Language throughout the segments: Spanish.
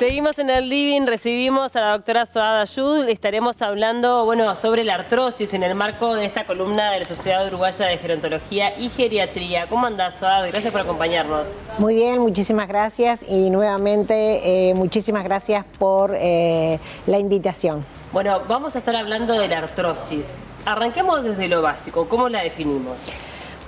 Seguimos en el living, recibimos a la doctora Sohada Ayud. Estaremos hablando, sobre la artrosis en el marco de esta columna de la Sociedad Uruguaya de Gerontología y Geriatría. ¿Cómo andás, Sohada? Gracias por acompañarnos. Muy bien, muchísimas gracias y nuevamente muchísimas gracias por la invitación. Bueno, vamos a estar hablando de la artrosis. Arranquemos desde lo básico. ¿Cómo la definimos?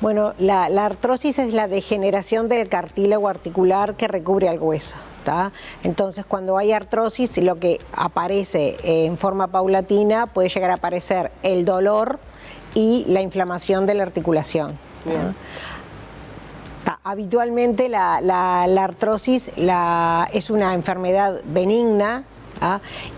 Bueno, la artrosis es la degeneración del cartílago articular que recubre al hueso. Entonces, cuando hay artrosis, lo que aparece en forma paulatina puede llegar a aparecer el dolor y la inflamación de la articulación. Habitualmente la artrosis es una enfermedad benigna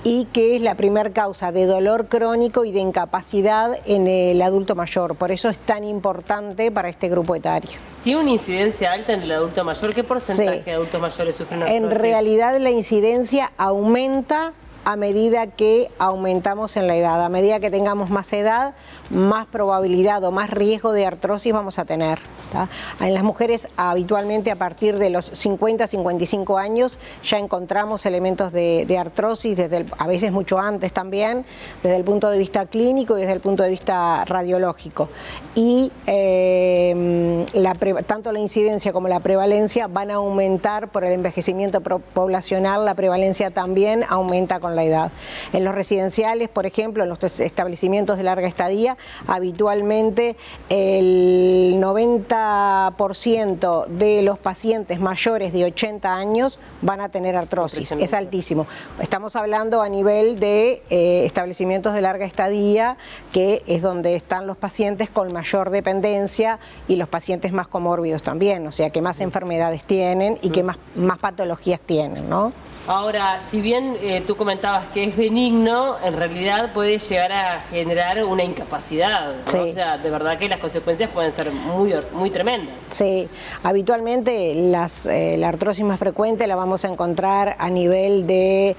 y que es la primera causa de dolor crónico y de incapacidad en el adulto mayor. Por eso es tan importante para este grupo etario. ¿Tiene una incidencia alta en el adulto mayor? ¿Qué porcentaje de adultos mayores sufren artrosis? En realidad la incidencia aumenta a medida que aumentamos en la edad. A medida que tengamos más edad, más probabilidad o más riesgo de artrosis vamos a tener. En las mujeres habitualmente a partir de los 50, 55 años ya encontramos elementos de artrosis, a veces mucho antes también, desde el punto de vista clínico y desde el punto de vista radiológico. Y tanto la incidencia como la prevalencia van a aumentar por el envejecimiento poblacional, la prevalencia también aumenta con la edad. En los residenciales, por ejemplo, en los establecimientos de larga estadía, habitualmente el 90% de los pacientes mayores de 80 años van a tener artrosis. Es altísimo. Estamos hablando a nivel de establecimientos de larga estadía, que es donde están los pacientes con mayor dependencia y los pacientes más comórbidos también, o sea, que más enfermedades tienen y que más patologías tienen, ¿no? Ahora, si bien tú comentabas que es benigno, en realidad puede llegar a generar una incapacidad, ¿no? Sí. O sea, de verdad que las consecuencias pueden ser muy tremendas. Sí, habitualmente la artrosis más frecuente la vamos a encontrar a nivel de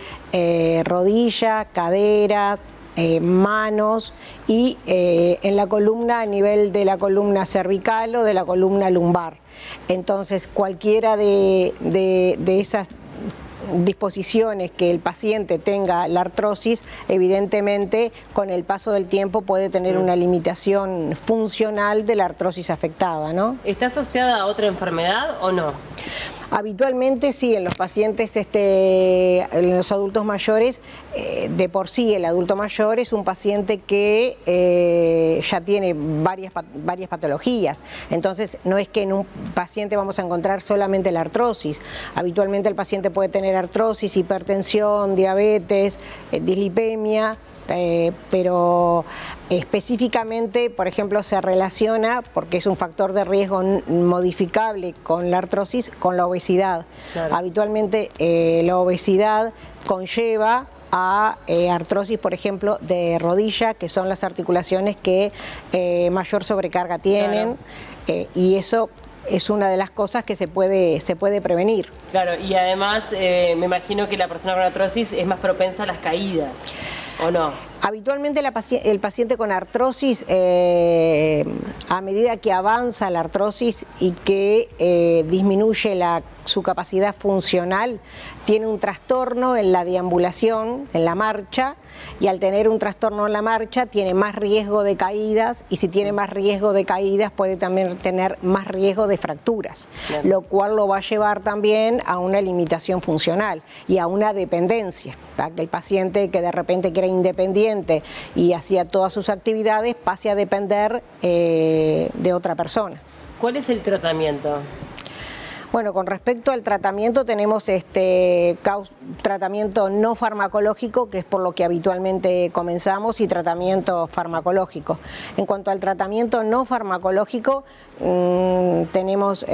rodillas, caderas, manos y en la columna a nivel de la columna cervical o de la columna lumbar. Entonces, cualquiera de esas disposiciones que el paciente tenga la artrosis, evidentemente con el paso del tiempo puede tener una limitación funcional de la artrosis afectada, ¿no? ¿Está asociada a otra enfermedad o no? Habitualmente sí, en los pacientes, en los adultos mayores, de por sí el adulto mayor es un paciente que ya tiene varias patologías. Entonces no es que en un paciente vamos a encontrar solamente la artrosis. Habitualmente el paciente puede tener artrosis, hipertensión, diabetes, dislipemia, pero específicamente, por ejemplo, se relaciona, porque es un factor de riesgo modificable con la artrosis, con la obesidad. Claro. Habitualmente la obesidad conlleva a artrosis, por ejemplo, de rodilla, que son las articulaciones que mayor sobrecarga tienen, claro. Y eso es una de las cosas que se puede prevenir. Claro, y además me imagino que la persona con artrosis es más propensa a las caídas, ¿o no? Habitualmente el paciente con artrosis, a medida que avanza la artrosis y que disminuye su capacidad funcional, tiene un trastorno en la deambulación, en la marcha, y al tener un trastorno en la marcha tiene más riesgo de caídas, y si tiene más riesgo de caídas puede también tener más riesgo de fracturas, bien, lo cual lo va a llevar también a una limitación funcional y a una dependencia, ¿verdad? Que el paciente que de repente que era independiente y hacía todas sus actividades pase a depender de otra persona. ¿Cuál es el tratamiento? Bueno, con respecto al tratamiento tenemos tratamiento no farmacológico, que es por lo que habitualmente comenzamos, y tratamiento farmacológico. En cuanto al tratamiento no farmacológico, tenemos,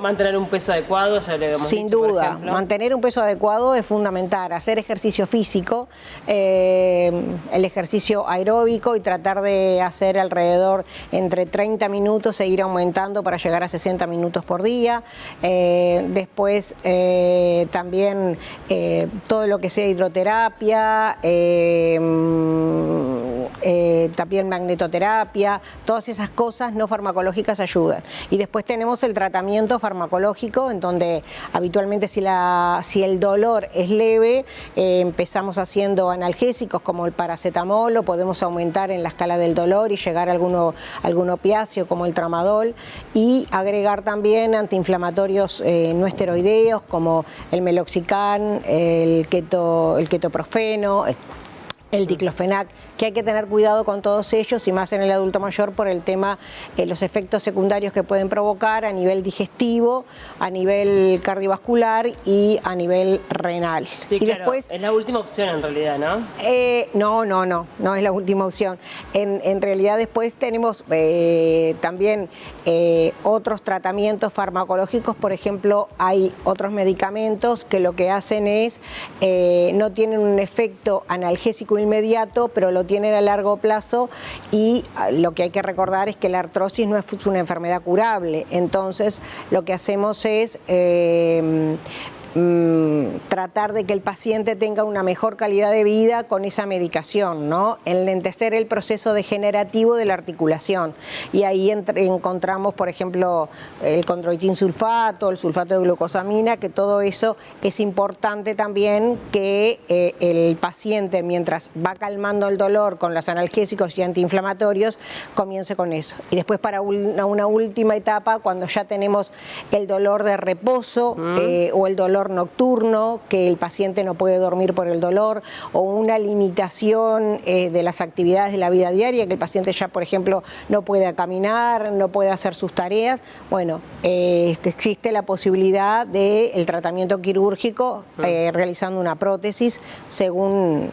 mantener un peso adecuado, ya le hemos sin dicho, duda, mantener un peso adecuado es fundamental, hacer ejercicio físico, el ejercicio aeróbico, y tratar de hacer alrededor entre 30 minutos e ir aumentando para llegar a 60 minutos por día. Después también todo lo que sea hidroterapia, también magnetoterapia, todas esas cosas no farmacológicas ayudan. Y después tenemos el tratamiento farmacológico, en donde habitualmente si el dolor es leve, empezamos haciendo analgésicos como el paracetamol, o podemos aumentar en la escala del dolor y llegar a algún opiáceo como el tramadol, y agregar también antiinflamatorios no esteroideos como el meloxicam, el ketoprofeno, el diclofenac, que hay que tener cuidado con todos ellos, y más en el adulto mayor por el tema, los efectos secundarios que pueden provocar a nivel digestivo, a nivel cardiovascular y a nivel renal. Sí, y claro, después, es la última opción en realidad, ¿no? No es la última opción. En realidad después tenemos también otros tratamientos farmacológicos. Por ejemplo, hay otros medicamentos que lo que hacen es, no tienen un efecto analgésico inmediato, pero lo tienen a largo plazo, y lo que hay que recordar es que la artrosis no es una enfermedad curable. Entonces lo que hacemos es tratar de que el paciente tenga una mejor calidad de vida con esa medicación, ¿no? Enlentecer el proceso degenerativo de la articulación, y ahí encontramos, por ejemplo, el condroitin sulfato, el sulfato de glucosamina, que todo eso es importante también que el paciente, mientras va calmando el dolor con los analgésicos y antiinflamatorios, comience con eso. Y después, para una última etapa, cuando ya tenemos el dolor de reposo o el dolor nocturno, que el paciente no puede dormir por el dolor, o una limitación de las actividades de la vida diaria, que el paciente ya, por ejemplo, no puede caminar, no puede hacer sus tareas, bueno, existe la posibilidad del tratamiento quirúrgico realizando una prótesis según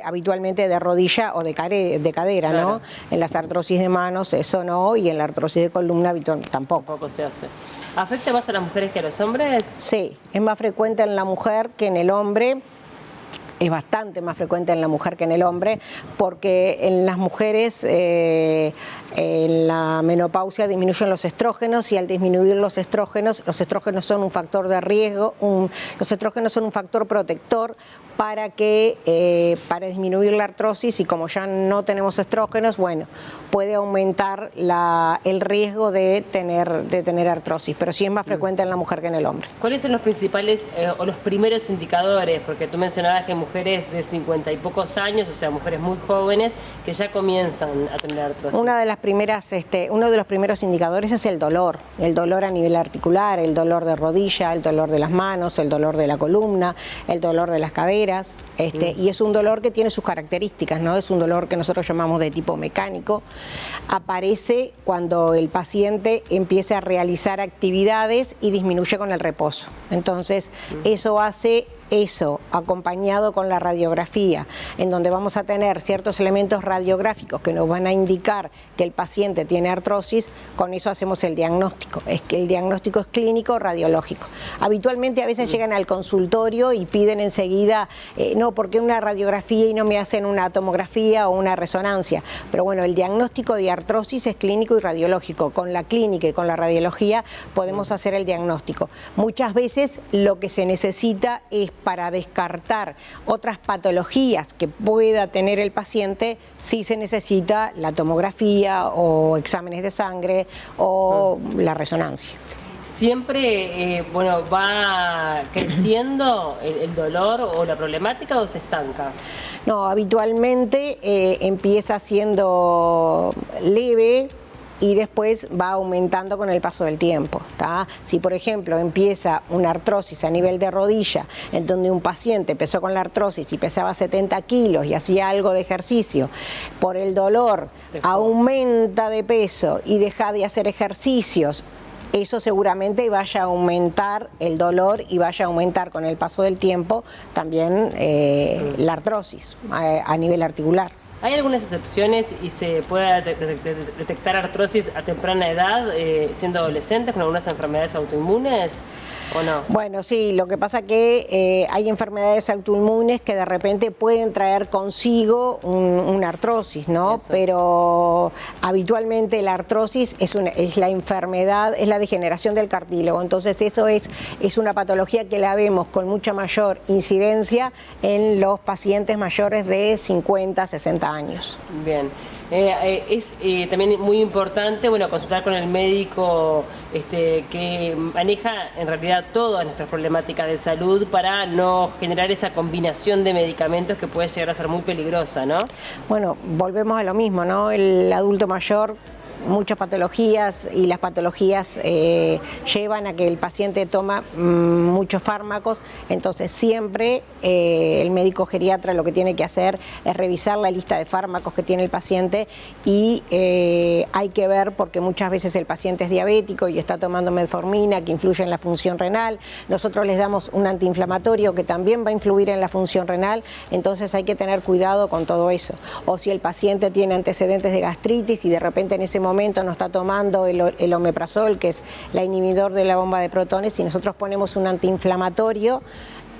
habitualmente de rodilla o de cadera, claro, ¿no? En las artrosis de manos eso no, y en la artrosis de columna tampoco. Tampoco se hace. ¿Afecta más a las mujeres que a los hombres? Sí, es más frecuente en la mujer que en el hombre. Es bastante más frecuente en la mujer que en el hombre, porque en las mujeres en la menopausia disminuyen los estrógenos, y al disminuir los estrógenos son un factor de riesgo, los estrógenos son un factor protector para disminuir la artrosis, y como ya no tenemos estrógenos, bueno, puede aumentar el riesgo de tener artrosis, pero sí es más frecuente en la mujer que en el hombre. ¿Cuáles son los principales o los primeros indicadores? Porque tú mencionabas que mujeres de 50 y pocos años, o sea, mujeres muy jóvenes, que ya comienzan a tener artrosis. Uno de los primeros indicadores es el dolor a nivel articular, el dolor de rodilla, el dolor de las manos, el dolor de la columna, el dolor de las caderas, y es un dolor que tiene sus características, ¿no? Es un dolor que nosotros llamamos de tipo mecánico. Aparece cuando el paciente empieza a realizar actividades y disminuye con el reposo. Entonces, eso acompañado con la radiografía, en donde vamos a tener ciertos elementos radiográficos que nos van a indicar que el paciente tiene artrosis, con eso hacemos el diagnóstico. Es que el diagnóstico es clínico radiológico. Habitualmente a veces llegan al consultorio y piden enseguida, no, ¿por qué una radiografía y no me hacen una tomografía o una resonancia? Pero bueno, el diagnóstico de artrosis es clínico y radiológico. Con la clínica y con la radiología podemos hacer el diagnóstico. Muchas veces lo que se necesita es, para descartar otras patologías que pueda tener el paciente, sí se necesita la tomografía o exámenes de sangre o la resonancia. ¿Siempre va creciendo el dolor o la problemática, o se estanca? No, habitualmente empieza siendo leve y después va aumentando con el paso del tiempo, ¿tá? Si, por ejemplo, empieza una artrosis a nivel de rodilla, en donde un paciente empezó con la artrosis y pesaba 70 kilos y hacía algo de ejercicio, por el dolor aumenta de peso y deja de hacer ejercicios, eso seguramente vaya a aumentar el dolor y vaya a aumentar con el paso del tiempo también la artrosis a nivel articular. ¿Hay algunas excepciones y se puede detectar artrosis a temprana edad, siendo adolescentes, con algunas enfermedades autoinmunes? ¿o no? Bueno, sí, lo que pasa que hay enfermedades autoinmunes que de repente pueden traer consigo una artrosis, ¿no? Eso. Pero habitualmente la artrosis es la enfermedad, es la degeneración del cartílago, entonces eso es una patología que la vemos con mucha mayor incidencia en los pacientes mayores de 50, 60 años. Bien. Es también muy importante, bueno, consultar con el médico que maneja en realidad todas nuestras problemáticas de salud para no generar esa combinación de medicamentos que puede llegar a ser muy peligrosa, ¿no? Bueno, volvemos a lo mismo, ¿no? El adulto mayor, muchas patologías, y las patologías llevan a que el paciente toma muchos fármacos, entonces siempre el médico geriatra lo que tiene que hacer es revisar la lista de fármacos que tiene el paciente y hay que ver, porque muchas veces el paciente es diabético y está tomando metformina que influye en la función renal, nosotros les damos un antiinflamatorio que también va a influir en la función renal, entonces hay que tener cuidado con todo eso. O si el paciente tiene antecedentes de gastritis y de repente en ese momento no está tomando el omeprazol, que es la inhibidor de la bomba de protones, y nosotros ponemos un antiinflamatorio,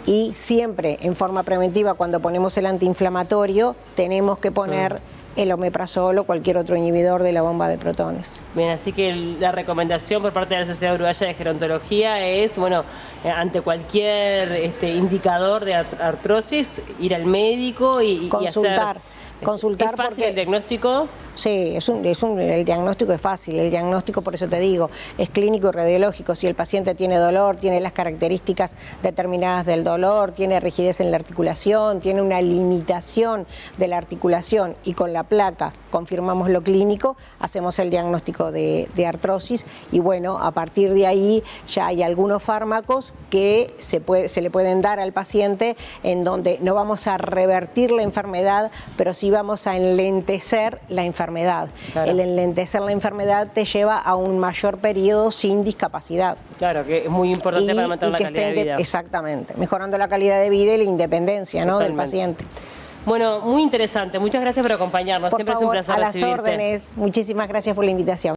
y siempre en forma preventiva cuando ponemos el antiinflamatorio tenemos que poner el omeprazol o cualquier otro inhibidor de la bomba de protones. Bien, así que la recomendación por parte de la Sociedad Uruguaya de Gerontología es, bueno, ante cualquier indicador de artrosis, ir al médico y consultar. Consultar. ¿Es fácil porque el diagnóstico? Sí, el diagnóstico es fácil, el diagnóstico, por eso te digo, es clínico y radiológico. Si el paciente tiene dolor, tiene las características determinadas del dolor, tiene rigidez en la articulación, tiene una limitación de la articulación y con la placa confirmamos lo clínico, hacemos el diagnóstico de artrosis y bueno, a partir de ahí ya hay algunos fármacos que se le pueden dar al paciente en donde no vamos a revertir la enfermedad, pero sí vamos a enlentecer la enfermedad. Claro. El enlentecer la enfermedad te lleva a un mayor periodo sin discapacidad. Claro, que es muy importante para mantener la calidad de vida. Exactamente, mejorando la calidad de vida y la independencia, ¿no?, del paciente. Bueno, muy interesante. Muchas gracias por acompañarnos. Por Siempre favor, es un placer recibirte. A las órdenes. Muchísimas gracias por la invitación.